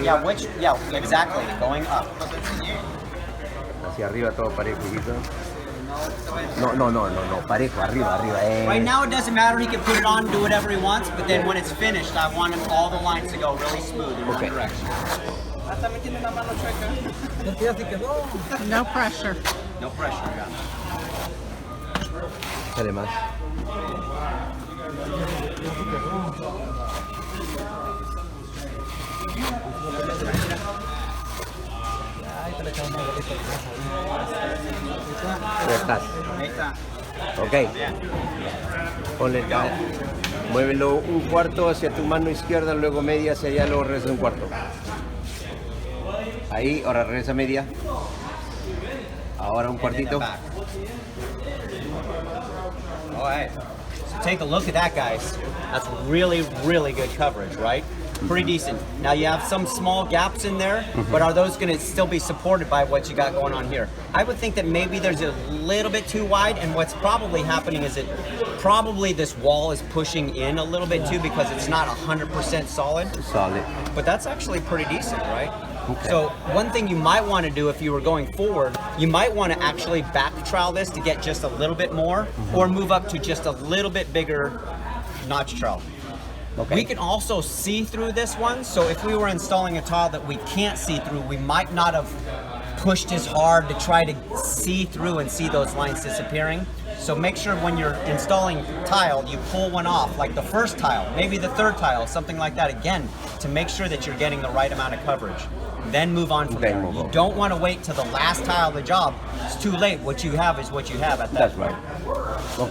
Yeah, exactly, going up. Hacia arriba todo parejito. No, parejo, arriba. Right now it doesn't matter, he can put it on, do whatever he wants, but then when it's finished, I want all the lines to go really smooth in one direction. No pressure. No pressure, yeah. Sale más. Ya estás. Ahí está. Ok. Ponle, muévelo un cuarto hacia tu mano izquierda, luego media hacia allá, luego regresa un cuarto. Ahí, ahora regresa media. Ahora un cuartito. All right. So take a look at that, guys. That's really, really good coverage, right? Pretty decent. Now you have some small gaps in there, but are those going to still be supported by what you got going on here? I would think that maybe there's a little bit too wide, and what's probably happening is probably this wall is pushing in a little bit too because it's not 100% solid. Solid. But that's actually pretty decent, right? Okay. So one thing you might want to do if you were going forward, you might want to actually back trowel this to get just a little bit more, or move up to just a little bit bigger notch trowel. Okay. We can also see through this one, so if we were installing a tile that we can't see through, we might not have pushed as hard to try to see through and see those lines disappearing. So make sure when you're installing tile, you pull one off, like the first tile, maybe the third tile, something like that, again, to make sure that you're getting the right amount of coverage. Then move on from there. You don't want to wait till the last tile of the job. It's too late. What you have is what you have at that point. That's right.